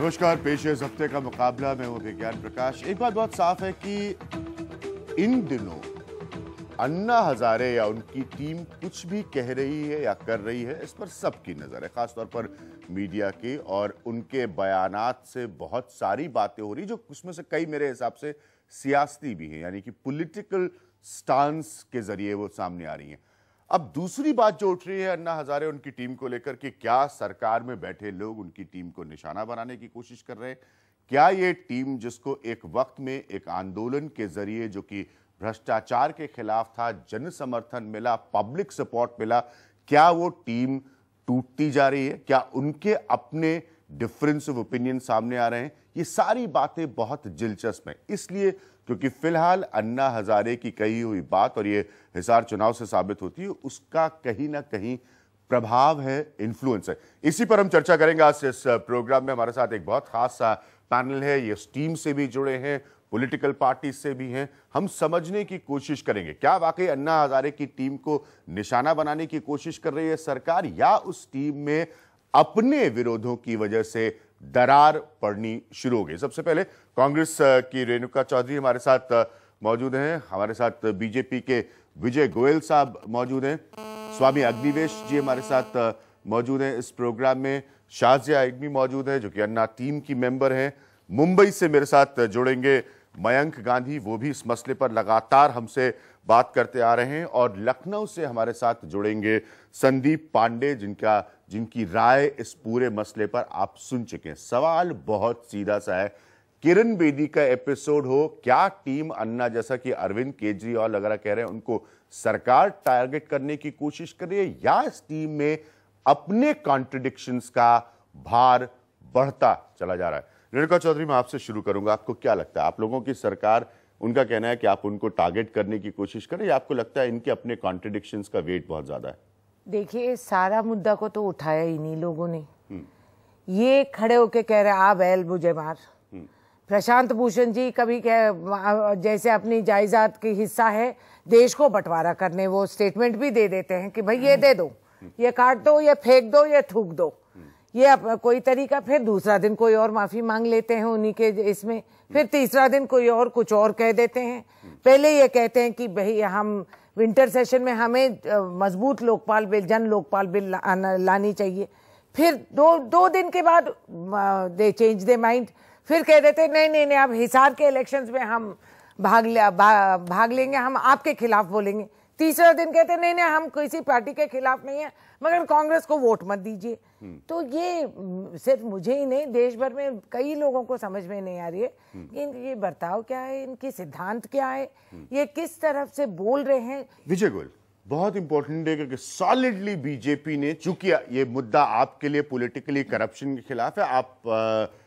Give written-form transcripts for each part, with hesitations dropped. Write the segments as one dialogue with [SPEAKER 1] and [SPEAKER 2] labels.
[SPEAKER 1] नमस्कार, पेश है इस हफ्ते का मुकाबला। मैं हूं विज्ञान प्रकाश। एक बात बहुत साफ है कि इन दिनों अन्ना हजारे या उनकी टीम कुछ भी कह रही है या कर रही है, इस पर सबकी नजर है, खासतौर पर मीडिया की। और उनके बयानात से बहुत सारी बातें हो रही जो उसमें से कई मेरे हिसाब से सियासी भी हैं, यानी कि पॉलिटिकल स्टांस के जरिए वो सामने आ रही हैं। अब दूसरी बात जो उठ रही है अन्ना हजारे उनकी टीम को लेकर कि क्या सरकार में बैठे लोग उनकी टीम को निशाना बनाने की कोशिश कर रहे हैं। क्या ये टीम जिसको एक वक्त में एक आंदोलन के जरिए, जो कि भ्रष्टाचार के खिलाफ था, जन समर्थन मिला, पब्लिक सपोर्ट मिला, क्या वो टीम टूटती जा रही है? क्या उनके अपने डिफरेंस ऑफ ओपिनियन सामने आ रहे हैं? ये सारी बातें बहुत दिलचस्प हैं, इसलिए क्योंकि फिलहाल अन्ना हजारे की कही हुई बात, और ये हिसार चुनाव से साबित होती है, उसका कहीं ना कहीं प्रभाव है, इन्फ्लुएंस है। इसी पर हम चर्चा करेंगे आज इस प्रोग्राम में। हमारे साथ एक बहुत खास पैनल है, ये टीम से भी जुड़े हैं, पॉलिटिकल पार्टी से भी हैं। हम समझने की कोशिश करेंगे क्या वाकई अन्ना हजारे की टीम को निशाना बनाने की कोशिश कर रही है सरकार, या उस टीम में अपने विरोधों की वजह से दरार पड़नी शुरू हो गई। सबसे पहले कांग्रेस की रेणुका चौधरी हमारे साथ मौजूद हैं, हमारे साथ बीजेपी के विजय गोयल साहब मौजूद हैं, स्वामी अग्निवेश जी हमारे साथ मौजूद हैं इस प्रोग्राम में, शाजिया इग्मी मौजूद है जो कि अन्ना टीम की मेंबर हैं। मुंबई से मेरे साथ जुड़ेंगे मयंक गांधी, वो भी इस मसले पर लगातार हमसे बात करते आ रहे हैं। और लखनऊ से हमारे साथ जुड़ेंगे संदीप पांडे, जिनकी राय इस पूरे मसले पर आप सुन चुके हैं। सवाल बहुत सीधा सा है, किरण बेदी का एपिसोड हो, क्या टीम अन्ना, जैसा कि अरविंद केजरीवाल वगैरह कह रहे हैं, उनको सरकार टारगेट करने की कोशिश कर रही है, या इस टीम में अपने कॉन्ट्रडिक्शंस का भार बढ़ता चला जा रहा है? रेणुका चौधरी, मैं आपसे शुरू करूंगा। आपको क्या लगता है, आप लोगों की सरकार, उनका कहना है कि आप उनको टारगेट करने की कोशिश करें, या आपको लगता है इनके अपने कॉन्ट्रडिक्शंस का वेट बहुत ज्यादा है?
[SPEAKER 2] देखिए, सारा मुद्दा को तो उठाया इन्हीं लोगों ने। ये खड़े होके कह रहे आ बैल मुझे मार। प्रशांत भूषण जी कभी जैसे अपनी जायदाद की हिस्सा है, देश को बंटवारा करने वो स्टेटमेंट भी दे देते हैं कि भाई ये दे दो, ये काट दो, ये फेंक दो, ये थूक दो, ये कोई तरीका। फिर दूसरा दिन कोई और माफी मांग लेते हैं उन्हीं के इसमें, फिर तीसरा दिन कोई और कुछ और कह देते हैं। पहले ये कहते हैं कि भाई हम विंटर सेशन में हमें मजबूत लोकपाल बिल, जन लोकपाल बिल लानी चाहिए। फिर दो दिन के बाद दे चेंज दे माइंड, फिर कह देते नहीं नहीं नहीं, अब हिसार के इलेक्शंस में हम भाग लेंगे, हम आपके खिलाफ बोलेंगे। तीसरा दिन कहते नहीं नहीं, हम किसी पार्टी के खिलाफ नहीं है, मगर कांग्रेस को वोट मत दीजिए। तो ये सिर्फ मुझे ही नहीं, देश भर में कई लोगों को समझ में नहीं आ रही है कि ये बर्ताव क्या है, इनकी सिद्धांत क्या है, ये किस तरफ से बोल रहे हैं।
[SPEAKER 1] विजय गोयल, बहुत इंपॉर्टेंट है कि सॉलिडली बीजेपी ने, चूंकि ये मुद्दा आपके लिए पॉलिटिकली करप्शन के खिलाफ है, आप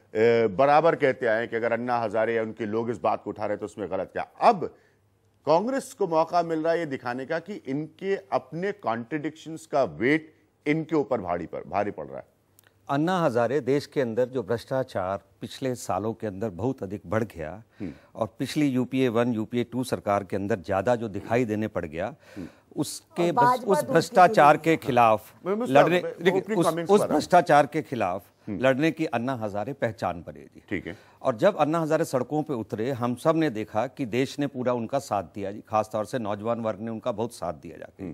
[SPEAKER 1] बराबर कहते आए कि अगर अन्ना हजारे या उनके लोग इस बात को उठा रहे तो उसमें गलत क्या। अब कांग्रेस को मौका मिल रहा है ये दिखाने का कि इनके अपने कॉन्ट्रडिक्शंस का वेट इनके ऊपर भारी पड़ रहा है।
[SPEAKER 3] अन्ना हजारे, देश के अंदर जो भ्रष्टाचार पिछले सालों के अंदर बहुत अधिक बढ़ गया, और पिछली यूपीए 1 यूपीए 2 सरकार के अंदर ज्यादा जो दिखाई देने पड़ गया, उसके उस भ्रष्टाचार के खिलाफ लड़ने, उस भ्रष्टाचार के खिलाफ लड़ने की अन्ना हजारे पहचान बनेगी।
[SPEAKER 1] ठीक है।
[SPEAKER 3] और जब अन्ना हजारे सड़कों पे उतरे, हम सब ने देखा कि देश ने पूरा उनका साथ दिया जी, खासतौर से नौजवान वर्ग ने उनका बहुत साथ दिया जाके।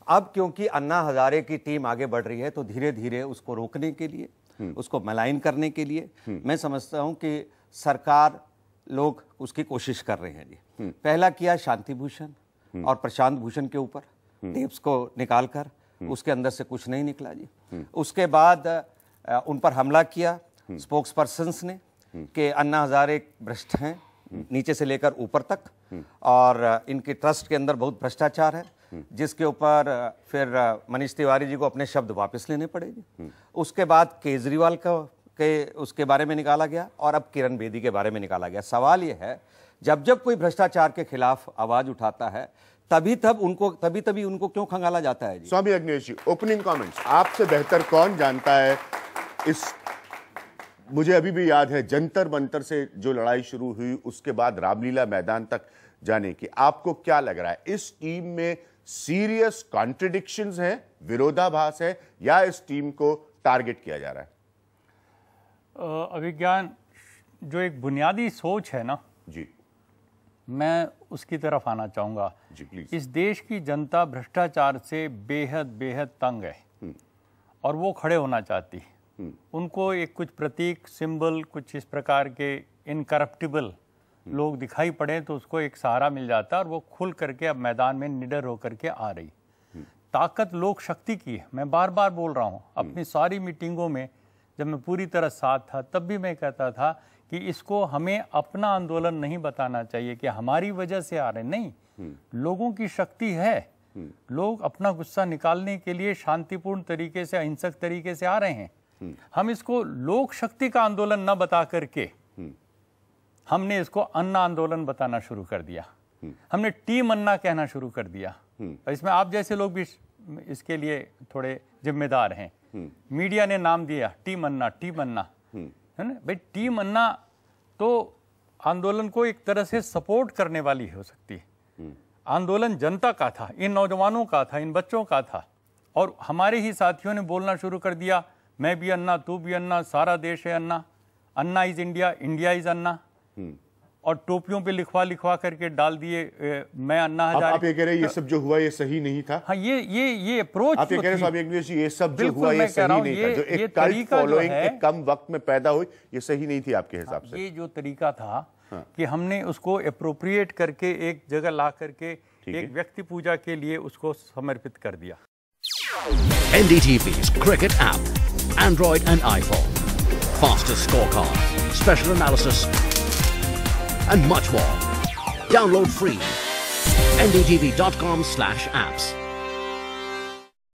[SPEAKER 3] अब क्योंकि अन्ना हजारे की टीम आगे बढ़ रही है, तो धीरे धीरे उसको रोकने के लिए, उसको मलाइन करने के लिए मैं समझता हूं कि सरकार लोग उसकी कोशिश कर रहे हैं जी। पहला किया शांति भूषण और प्रशांत भूषण के ऊपर, टेप्स को निकालकर, उसके अंदर से कुछ नहीं निकला जी। उसके बाद उन पर हमला किया स्पोक्स पर्सन्स ने कि अन्ना हजारे भ्रष्ट हैं नीचे से लेकर ऊपर तक, और इनके ट्रस्ट के अंदर बहुत भ्रष्टाचार है, जिसके ऊपर फिर मनीष तिवारी जी को अपने शब्द वापस लेने पड़े जी। उसके बाद केजरीवाल के उसके बारे में निकाला गया, और अब किरण बेदी के बारे में निकाला गया। सवाल यह है, जब जब कोई भ्रष्टाचार के खिलाफ आवाज उठाता है, तभी उनको क्यों खंगाला जाता है जी?
[SPEAKER 1] स्वामी अग्निवेश जी, ओपनिंग कमेंट्स। आपसे बेहतर कौन जानता है इस, मुझे अभी भी याद है जंतर मंतर से जो लड़ाई शुरू हुई, उसके बाद रामलीला मैदान तक जाने की। आपको क्या लग रहा है, इस टीम में सीरियस कॉन्ट्रडिक्शंस हैं, विरोधाभास है, या इस टीम को टारगेट किया जा रहा है?
[SPEAKER 4] अभिज्ञान जो एक बुनियादी सोच है ना
[SPEAKER 1] जी,
[SPEAKER 4] मैं उसकी तरफ आना चाहूँगा।
[SPEAKER 1] जी प्लीज।
[SPEAKER 4] इस देश की जनता भ्रष्टाचार से बेहद बेहद तंग है और वो खड़े होना चाहती है। उनको एक कुछ प्रतीक, सिंबल, कुछ इस प्रकार के इनकरप्टिबल लोग दिखाई पड़े तो उसको एक सहारा मिल जाता है और वो खुल करके अब मैदान में निडर होकर के आ रही। ताकत लोक शक्ति की है। मैं बार बार बोल रहा हूँ, अपनी सारी मीटिंगों में जब मैं पूरी तरह साथ था तब भी मैं कहता था कि इसको हमें अपना आंदोलन नहीं बताना चाहिए कि हमारी वजह से आ रहे, नहीं, लोगों की शक्ति है। लोग अपना गुस्सा निकालने के लिए शांतिपूर्ण तरीके से, अहिंसक तरीके से आ रहे हैं। हम इसको लोक शक्ति का आंदोलन न बता करके हमने इसको अन्ना आंदोलन बताना शुरू कर दिया। हमने टीम अन्ना कहना शुरू कर दिया। और इसमें आप जैसे लोग भी इसके लिए थोड़े जिम्मेदार हैं। मीडिया ने नाम दिया टीम अन्ना, टीम अन्ना, है ना भाई। टीम अन्ना तो आंदोलन को एक तरह से सपोर्ट करने वाली हो सकती है। आंदोलन जनता का था, इन नौजवानों का था, इन बच्चों का था। और हमारे ही साथियों ने बोलना शुरू कर दिया, मैं भी अन्ना, तू भी अन्ना, सारा देश है अन्ना, अन्ना इज इंडिया, इंडिया इज अन्ना। और टोपियों पे लिखवा करके डाल दिए मैं अन्ना हजारे।
[SPEAKER 1] आप ये कह रहे हैं ये सब जो हुआ ये सही नहीं था?
[SPEAKER 4] हाँ, ये अप्रोच
[SPEAKER 1] आप ये कह रहे हैं स्वामी अग्निवेश जी, ये सब जो हुआ ये सही नहीं था, जो
[SPEAKER 4] ये
[SPEAKER 1] एक कल्ट फॉलोइंग
[SPEAKER 4] है,
[SPEAKER 1] एक कम वक्त में पैदा हुई, ये सही नहीं थी आपके हिसाब से?
[SPEAKER 4] ये जो तरीका था कि हमने उसको अप्रोप्रिएट करके एक जगह ला करके एक व्यक्ति पूजा के लिए उसको समर्पित कर दिया।
[SPEAKER 5] NDTV's cricket app, Android and iPhone, fastest scorecard, special analysis and much more. Download free. ndtv.com/apps.